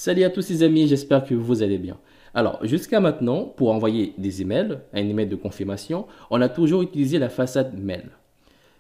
Salut à tous les amis, j'espère que vous allez bien. Alors, jusqu'à maintenant, pour envoyer des emails, un email de confirmation, on a toujours utilisé la façade mail.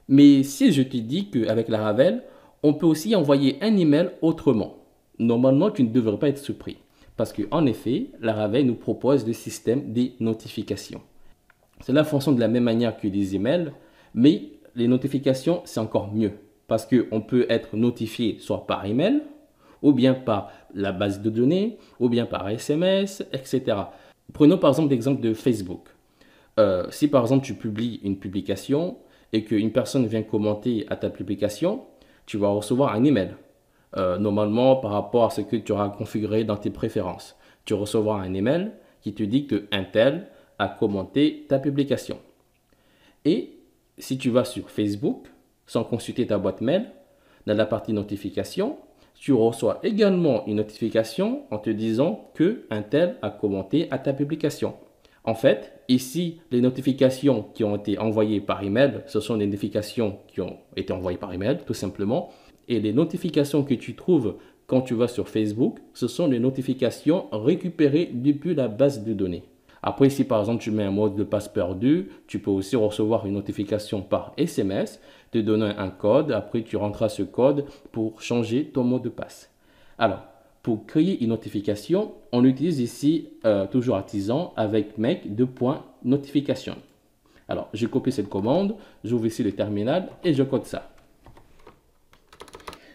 Mais si je te dis qu'avec la Laravel, on peut aussi envoyer un email autrement, normalement, tu ne devrais pas être surpris. Parce qu'en effet, la Laravel nous propose le système des notifications. Cela fonctionne de la même manière que les emails, mais les notifications, c'est encore mieux. Parce qu'on peut être notifié soit par email, ou bien par la base de données, ou bien par SMS, etc. Prenons par exemple l'exemple de Facebook. Si par exemple tu publies une publication et qu'une personne vient commenter à ta publication, tu vas recevoir un email. Normalement, par rapport à ce que tu auras configuré dans tes préférences, tu recevras un email qui te dit qu'un tel a commenté ta publication. Et si tu vas sur Facebook, sans consulter ta boîte mail, dans la partie notification, tu reçois également une notification en te disant que un tel a commenté à ta publication. En fait, ici, les notifications qui ont été envoyées par email, ce sont des notifications qui ont été envoyées par email, tout simplement. Et les notifications que tu trouves quand tu vas sur Facebook, ce sont des notifications récupérées depuis la base de données. Après, si par exemple tu mets un mot de passe perdu, tu peux aussi recevoir une notification par SMS te donnant un code. Après, tu rentreras ce code pour changer ton mot de passe. Alors, pour créer une notification, on utilise ici toujours artisan avec make de point notification. Alors, je copie cette commande, j'ouvre ici le terminal et je code ça.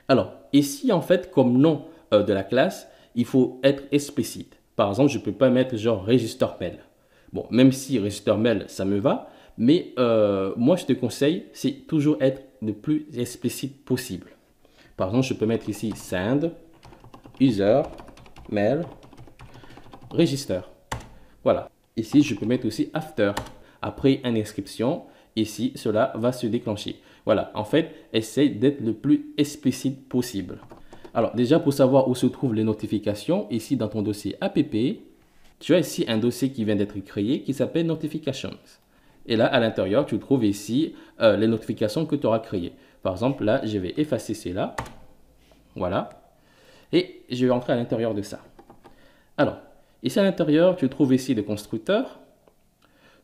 Alors, ici, en fait, comme nom de la classe, il faut être explicite. Par exemple, je ne peux pas mettre genre register mail. Bon, même si register mail, ça me va, mais moi, je te conseille, c'est toujours être le plus explicite possible. Par exemple, je peux mettre ici send, user, mail, register. Voilà. Ici, je peux mettre aussi after. Après une inscription, ici, cela va se déclencher. Voilà. En fait, essaye d'être le plus explicite possible. Alors, déjà, pour savoir où se trouvent les notifications, ici, dans ton dossier app, tu as ici un dossier qui vient d'être créé qui s'appelle Notifications. Et là, à l'intérieur, tu trouves ici les notifications que tu auras créées. Par exemple, là, je vais effacer cela. Voilà. Et je vais entrer à l'intérieur de ça. Alors, ici à l'intérieur, tu trouves ici le constructeur.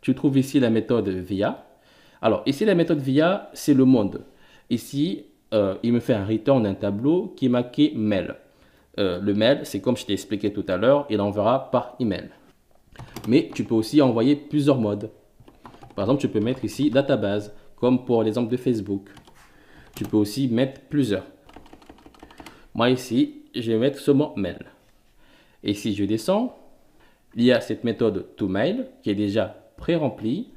Tu trouves ici la méthode via. Alors, ici, la méthode via, c'est le mode. Ici, il me fait un return d'un tableau qui est marqué mail. Le mail, c'est comme je t'ai expliqué tout à l'heure, il enverra par email. Mais tu peux aussi envoyer plusieurs modes. Par exemple, tu peux mettre ici database, comme pour l'exemple de Facebook. Tu peux aussi mettre plusieurs. Moi ici, je vais mettre seulement mail. Et si je descends, il y a cette méthode toMail qui est déjà pré-remplie.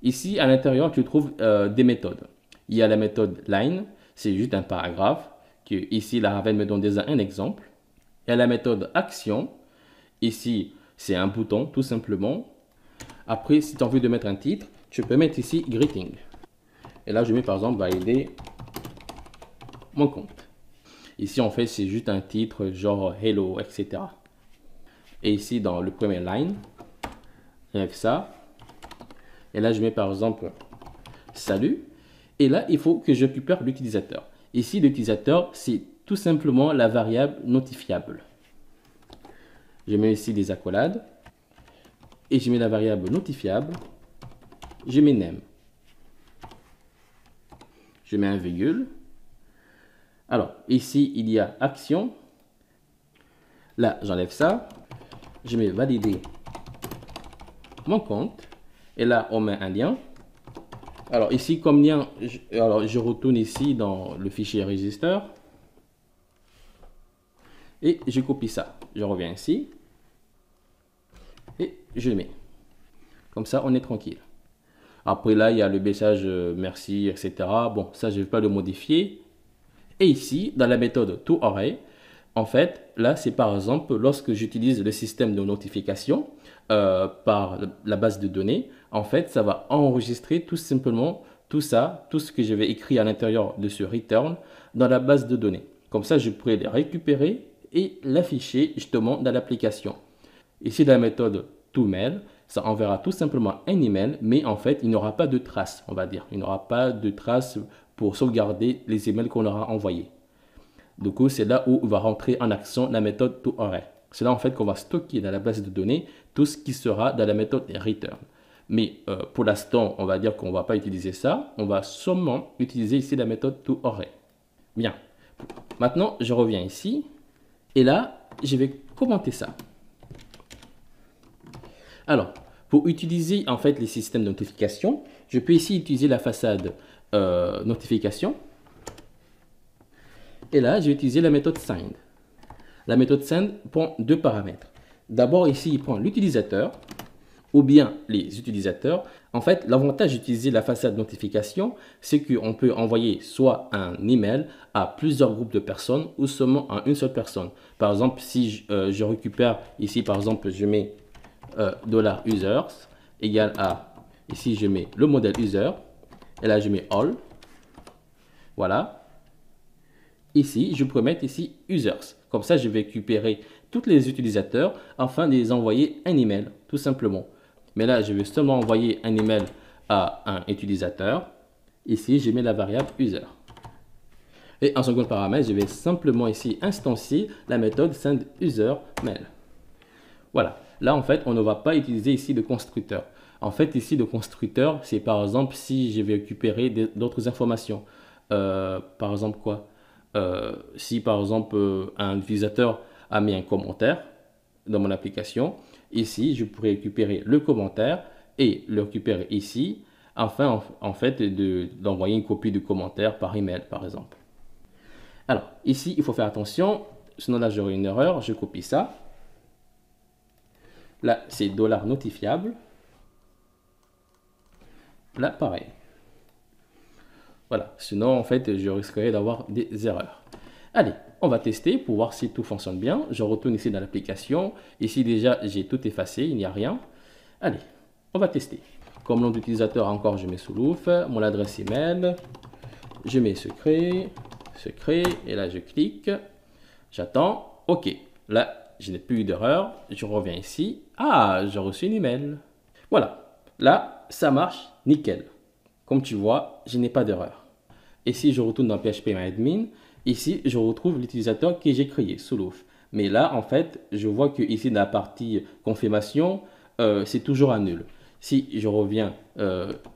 Ici, à l'intérieur, tu trouves des méthodes. Il y a la méthode line, c'est juste un paragraphe. Que ici, la Laravel me donne déjà un exemple. Il y a la méthode action. Ici, c'est un bouton, tout simplement. Après, si tu as envie de mettre un titre, tu peux mettre ici greeting. Et là, je mets par exemple valider mon compte. Ici, en fait, c'est juste un titre genre hello, etc. Et ici, dans le premier line, avec ça. Et là, je mets par exemple salut. Et là, il faut que je récupère l'utilisateur. Ici, l'utilisateur, c'est tout simplement la variable notifiable. Je mets ici des accolades. Et je mets la variable notifiable. Je mets name. Je mets un virgule. Alors, ici, il y a action. Là, j'enlève ça. Je mets valider mon compte. Et là, on met un lien. Alors, ici, comme lien, je retourne ici dans le fichier register. Et je copie ça. Je reviens ici. Et je le mets. Comme ça, on est tranquille. Après, là, il y a le message merci, etc. Bon, ça, je ne vais pas le modifier. Et ici, dans la méthode toArray, en fait, là, c'est par exemple lorsque j'utilise le système de notification par la base de données, en fait, ça va enregistrer tout simplement tout ça, tout ce que je vais écrire à l'intérieur de ce return dans la base de données. Comme ça, je pourrais les récupérer et l'afficher justement dans l'application. Ici, dans la méthode toMail, ça enverra tout simplement un email, mais en fait, il n'y aura pas de trace, on va dire. Il n'y aura pas de trace pour sauvegarder les emails qu'on aura envoyés. Du coup, c'est là où on va rentrer en action la méthode toArray. C'est là en fait qu'on va stocker dans la base de données tout ce qui sera dans la méthode return. Mais pour l'instant, on va dire qu'on ne va pas utiliser ça. On va seulement utiliser ici la méthode toArray. Bien. Maintenant, je reviens ici. Et là, je vais commenter ça. Alors, pour utiliser en fait les systèmes de notification, je peux ici utiliser la façade notification. Et là, je vais utiliser la méthode send. La méthode send prend deux paramètres. D'abord, ici, il prend l'utilisateur ou bien les utilisateurs. En fait, l'avantage d'utiliser la façade notification, c'est qu'on peut envoyer soit un email à plusieurs groupes de personnes ou seulement à une seule personne. Par exemple, si je récupère ici, par exemple, je mets $users égale à, ici, je mets le modèle user, et là, je mets all. Voilà. Ici, je peux mettre ici users. Comme ça, je vais récupérer tous les utilisateurs afin de les envoyer un email, tout simplement. Mais là, je vais seulement envoyer un email à un utilisateur. Ici, je mets la variable user. Et en second paramètre, je vais simplement ici instancier la méthode sendUserMail. Voilà. Là, en fait, on ne va pas utiliser ici de constructeur. En fait, ici, le constructeur, c'est par exemple si je vais récupérer d'autres informations. Par exemple, quoi? Si par exemple un utilisateur a mis un commentaire dans mon application, ici je pourrais récupérer le commentaire et le récupérer ici afin en fait d'envoyer une copie du commentaire par email par exemple. Alors ici il faut faire attention, sinon là j'aurai une erreur, je copie ça. Là c'est $notifiable. Là pareil. Voilà, sinon en fait je risquerais d'avoir des erreurs. Allez, on va tester pour voir si tout fonctionne bien. Je retourne ici dans l'application. Ici déjà j'ai tout effacé, il n'y a rien. Allez, on va tester. Comme nom d'utilisateur encore je mets Soulouf, mon adresse email, je mets secret, et là je clique, j'attends, ok. Là je n'ai plus eu d'erreur, je reviens ici, ah j'ai reçu un email. Voilà, là ça marche nickel. Comme tu vois, je n'ai pas d'erreur. Et si je retourne dans phpMyAdmin, ici, je retrouve l'utilisateur que j'ai créé, Soulouf. Mais là, en fait, je vois que ici, dans la partie confirmation, c'est toujours à nul. Si je reviens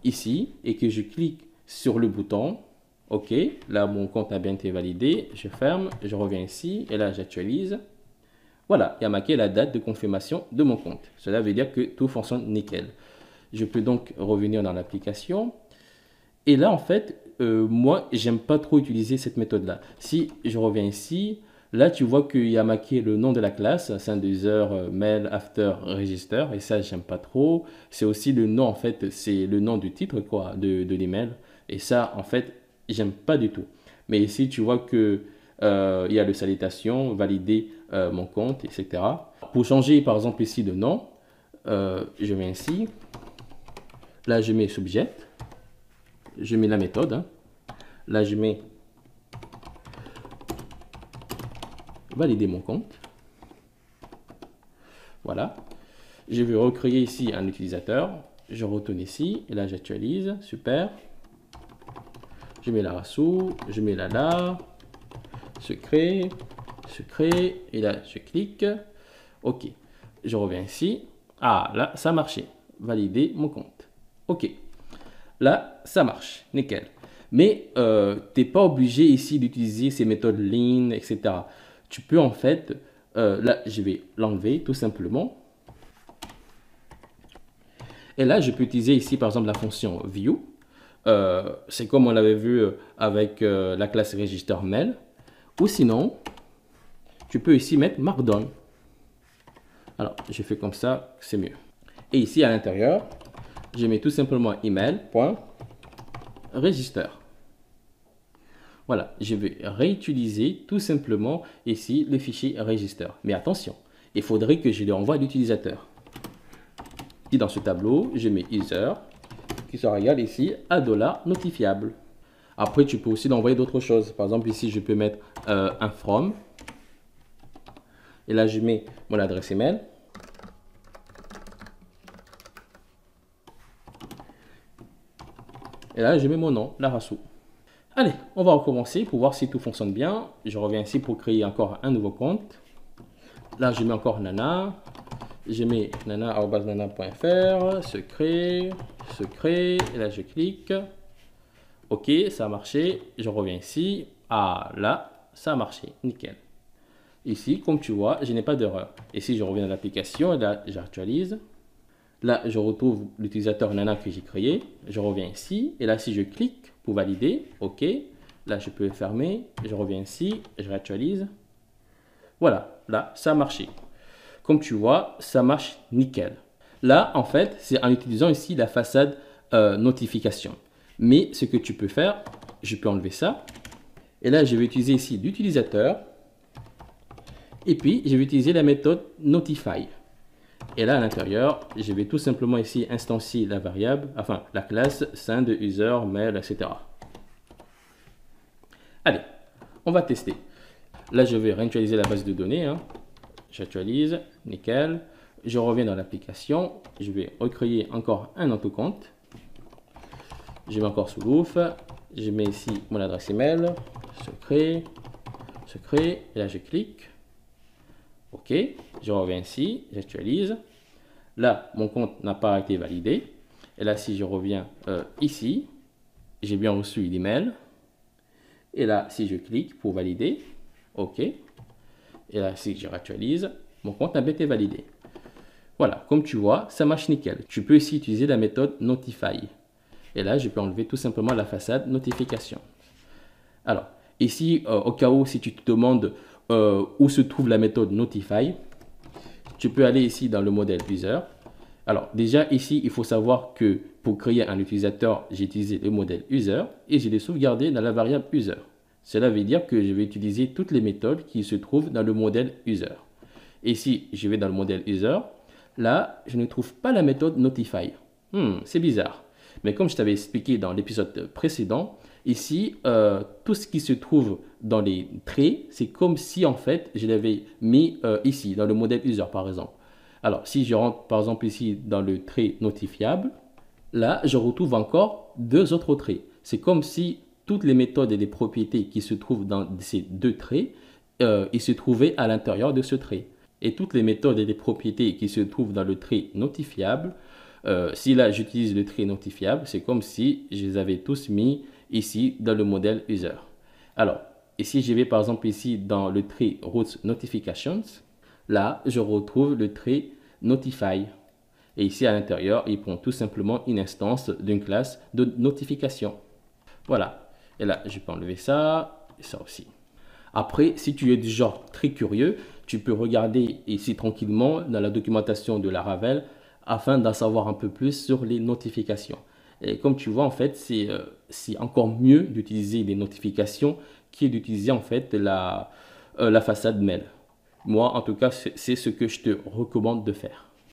ici et que je clique sur le bouton, OK, là, mon compte a bien été validé, je ferme, je reviens ici et là, j'actualise. Voilà, il y a marqué la date de confirmation de mon compte. Cela veut dire que tout fonctionne nickel. Je peux donc revenir dans l'application. Et là, en fait, moi, j'aime pas trop utiliser cette méthode-là. Si je reviens ici, là, tu vois qu'il y a marqué le nom de la classe, sendUser, mail, after, register, et ça, j'aime pas trop. C'est aussi le nom, en fait, c'est le nom du titre, quoi, de l'email. Et ça, en fait, j'aime pas du tout. Mais ici, tu vois que il y a le salutation, valider mon compte, etc. Pour changer, par exemple, ici de nom, je viens ici. Là, je mets subject. Je mets la méthode. Hein. Là, je mets valider mon compte. Voilà. Je vais recréer ici un utilisateur. Je retourne ici. Et là, j'actualise. Super. Je mets la rassou. Je mets la secret. Et là, je clique. OK. Je reviens ici. Ah, là, ça a marché. Valider mon compte. OK. Là, ça marche, nickel. Mais tu n'es pas obligé ici d'utiliser ces méthodes lean, etc. Tu peux en fait, là, je vais l'enlever tout simplement. Et là, je peux utiliser ici, par exemple, la fonction view. C'est comme on l'avait vu avec la classe register mail. Ou sinon, tu peux ici mettre markdown. Alors, je fais comme ça, c'est mieux. Et ici, à l'intérieur, je mets tout simplement email.register. Voilà, je vais réutiliser tout simplement ici le fichier register. Mais attention, il faudrait que je lui envoie à l'utilisateur. Et dans ce tableau, je mets user qui sera égal ici à $notifiable. Après, tu peux aussi l'envoyer d'autres choses. Par exemple, ici, je peux mettre un from. Et là, je mets mon adresse email. Et là, je mets mon nom, la rassou. Allez, on va recommencer pour voir si tout fonctionne bien. Je reviens ici pour créer encore un nouveau compte. Là, je mets encore Nana. Je mets nana@nana.fr, secret, secret. Et là, je clique. OK, ça a marché. Je reviens ici. Ah, là, ça a marché. Nickel. Ici, comme tu vois, je n'ai pas d'erreur. Et si je reviens à l'application, là, j'actualise. Là, je retrouve l'utilisateur Nana que j'ai créé. Je reviens ici. Et là, si je clique pour valider, OK. Là, je peux le fermer. Je reviens ici. Je réactualise. Voilà, là, ça a marché. Comme tu vois, ça marche nickel. Là, en fait, c'est en utilisant ici la façade notification. Mais ce que tu peux faire, je peux enlever ça. Et là, je vais utiliser ici l'utilisateur. Et puis, je vais utiliser la méthode Notify. Et là, à l'intérieur, je vais tout simplement ici instancier la variable, enfin, la classe send user, mail, etc. Allez, on va tester. Là, je vais réactualiser la base de données. Hein. J'actualise, nickel. Je reviens dans l'application. Je vais recréer encore un autre compte. Je mets encore sous l'ouf. Je mets ici mon adresse email. Secret. Secret. Et là, je clique. OK. Je reviens ici. J'actualise. Là, mon compte n'a pas été validé. Et là, si je reviens ici, j'ai bien reçu l'email. Et là, si je clique pour valider, OK. Et là, si je réactualise, mon compte a bien été validé. Voilà, comme tu vois, ça marche nickel. Tu peux ici utiliser la méthode Notify. Et là, je peux enlever tout simplement la façade notification. Alors, ici, au cas où, si tu te demandes où se trouve la méthode Notify, tu peux aller ici dans le modèle user. Alors, déjà ici, il faut savoir que pour créer un utilisateur, j'ai utilisé le modèle user et je l'ai sauvegardé dans la variable user. Cela veut dire que je vais utiliser toutes les méthodes qui se trouvent dans le modèle user. Et si je vais dans le modèle user, là, je ne trouve pas la méthode Notify. C'est bizarre. Mais comme je t'avais expliqué dans l'épisode précédent, ici, tout ce qui se trouve dans les traits, c'est comme si en fait, je l'avais mis ici, dans le modèle user par exemple. Alors, si je rentre par exemple ici dans le trait notifiable, là, je retrouve encore deux autres traits. C'est comme si toutes les méthodes et les propriétés qui se trouvent dans ces deux traits, ils se trouvaient à l'intérieur de ce trait. Et toutes les méthodes et les propriétés qui se trouvent dans le trait notifiable, si là j'utilise le trait notifiable, c'est comme si je les avais tous mis ici dans le modèle user. Alors, ici je vais par exemple ici dans le trait routes notifications, là je retrouve le trait notify. Et ici à l'intérieur, il prend tout simplement une instance d'une classe de notification. Voilà. Et là, je peux enlever ça et ça aussi. Après, si tu es du genre très curieux, tu peux regarder ici tranquillement dans la documentation de Laravel afin d'en savoir un peu plus sur les notifications. Et comme tu vois, en fait, c'est encore mieux d'utiliser les notifications que d'utiliser en fait la façade mail. Moi, en tout cas, c'est ce que je te recommande de faire.